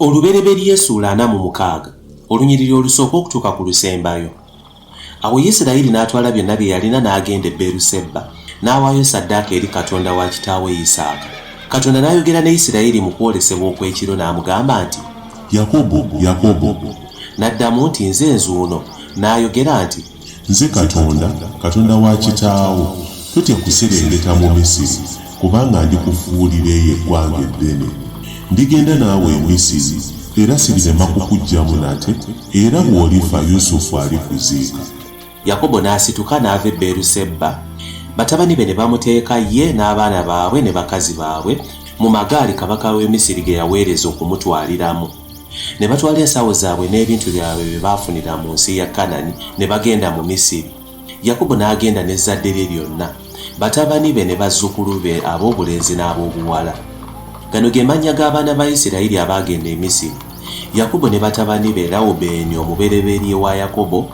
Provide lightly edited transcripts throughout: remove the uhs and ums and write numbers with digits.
Olubereberye Ssuula 46 olunyiriri olusooka okutuuka ku lusembayo. Awo Isirayiri n'atwala byonna bye yalina n'agenda e Beeruseba n'awaayo ssaddaaka eri Katonda wa kitaawe Isaaka. Katonda n'ayogera ne Isirayiri mu kwolesebwa okw'ekiro n'amugamba nti, Yakobo, Yakobo. N'addamu nti, Nze nzuuno. N'ayogera nti, Nze Katonda, Katonda wa kitaawo. Totya kuserengeta mu Misiri, kubanga ndikufuulira eyo eggwanga eddene. Ndigenda naawe e Misiri, era sirirema kukuggyamu nate, era bw'olifa Yusufu alikuziika. Yakobo n'asituka n'ava e Beeruseba. Batabani be ne bamuteeka ye n'abaana baabwe ne bakazi baabwe mu magaali kabaka w'e Misiri ge yaweereza okumutwaliramu. Ne batwala ensawo zaabwe n'ebintu byabwe bye baafunira mu nsi ya Kanani ne bagenda mu Misiri. Yakobo n'agenda n'ezzadde lye lyonna, batabani be ne bazzukulu be ab'obulenzi n'ab'obuwala. Gano ge mannya g'abaana ba Isirayiri abaagenda e Misiri. Yakobo ne batabani be Lawubeeni omubereberye wa Yakobo,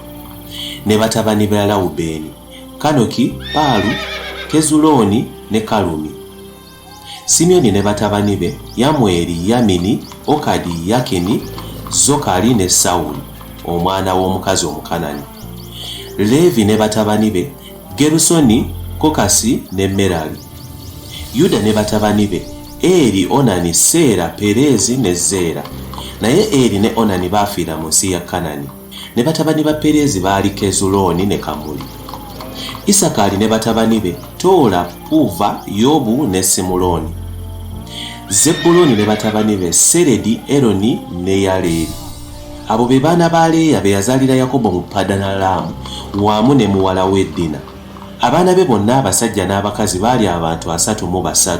ne batabani ba Lawubeeni, Kanoki, Paalu, Kezulooni ne Kalumi. Simyoni ne batabani be Yamweri, Yamini, Okadi, Yakini, Zokali ne Sawuli omwana w'omukazi Omukanani. Leevi ne batabani be Gerusoni, Kokasi ne Merali. Yuda ne batabani be Eri, Onani, Seera, Perezi ne Zeera. Naye Eri ne Onani baafiira mu nsi ya Kanani. Ne batabani ba Perezi baali Kezulooni ne Kamuli. Isakaali ne batabani be Toola, Puva, Yobu ne Simuloni. Zebbulooni ne batabani be Seredi, Eroni ne Yaleeri. Abo be baana ba Leeya be yazaalira Yakobo mu Padanalaamu wamu ne muwala we Dina. Abaana be bonna abasajja n'abakazi baali abantu 33.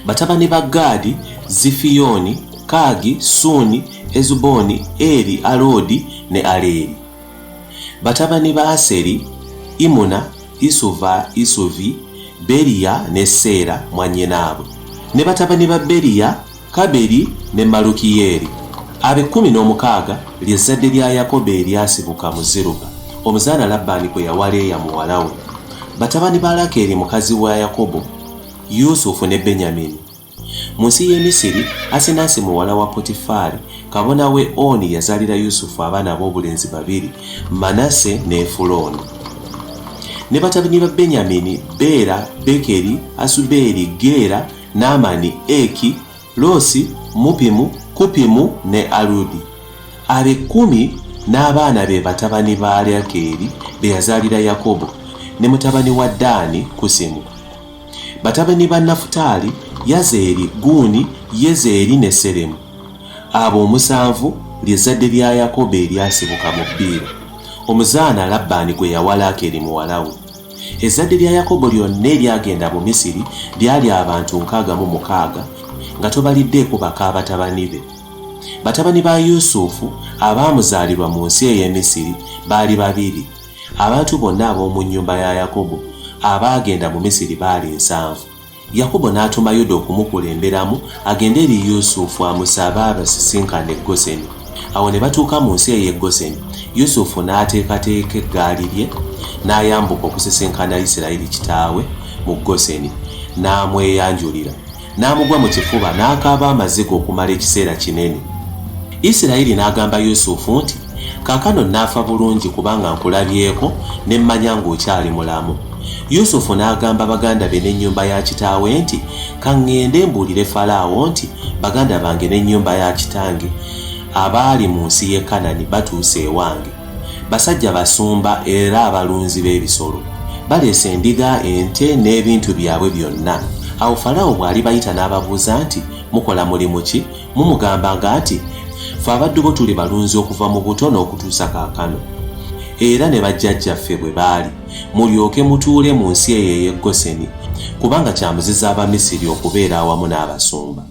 Batabani ba Gaadi, Zifiyoni, Kaagi, Suuni, Ezuboni, Eri, Alodi ne Aleeri. Batabani ba Aseri, Imuna, Isuva, Isuvi, Beriya ne Seera mwannyinaabwe. Ne batabani ba Beriya, Kaberi ne Malukiyeri. Abe 16 ly'ezzadde lya Yakobo eryasibuka mu Zeruba, omuzaana Labbaani gwe yawa Leeya muwala we. Batabani ba Lakeri mukazi wa Yakobo, Yusufu ne Benyamini. Mu nsi y'e Misiri, Asenasi muwala wa Potifaali, kabona we Oni yazaalira Yusufu abaana ab'obulenzi 2, Manase ne Efulooni. Ne batabani ba Benyamini, Beera, Bekeri, Asubeeri, Geera, Naamani, Eki, Losi, Mupimu, Kupimu ne Aludi. Abe 10 n'abaana be batabani ba Lakeri be yazaalira Yakobo, ne mutabani wa Ddaani, Kusimu. Batabani ba Nafutaali, Yazeeri, Guuni, Yezeeri ne Seremu. Abo 7 ly'ezzadde lya Yakobo eryasibuka mu Bbiira, omuzaana Labbaani gwe yawa Lakeri muwala we. Ezzadde lya Yakobo lyonna eryagenda mu Misiri lyali abantu 66 nga tobaliddeeko baka batabani be. Batabani ba Yusufu abaamuzaalirwa mu nsi ey'e Misiri baali 2. Abantu bonna ab'omu nnyumba ya Yakobo abaagenda mu Misiri baali 7. Yakobo n'atuma Yuda okumukulemberamu agende eri Yusufu amusabe abasisinkane e Goseni. Awo ne batuuka mu nsi ey'e Goseni. Yusufu n'ateekateeka eggaali lye n'ayambuka okusisinkana Isirayiri kitaawe mu Goseni, n'amweyanjulira, n'amugwa mu kifuba n'akaaba amaziga okumala ekiseera kinene. Isirayiri n'agamba Yusufu nti, Kaakano naafa bulungi kubanga nkulabyeko ne mmanya ng'okyali mulamu. Yusufu n'agamba baganda be n'ennyumba ya kitaawe nti, Kaŋŋende mbuulire Falaawo nti baganda bange n'ennyumba ya kitange abaali mu nsi y'e Kanani batuuse ewange. Basajja basumba era abalunzi b'ebisolo. Baleese endiga, ente n'ebintu byabwe byonna. Awo Falaawo bw'ali bayita n'ababuuza nti, Mukola mulimu ki? Mumugambanga nti, Ffe abaddu bo tuli balunzi okuva mu buto n'okutuusa kaakano. Era ne bajjajjaffe bwe baali, mulyoke mutuule mu nsi eyo ey'e Goseni, kubanga kyamuziza Abamisiri okubeera awamu n'abasumba.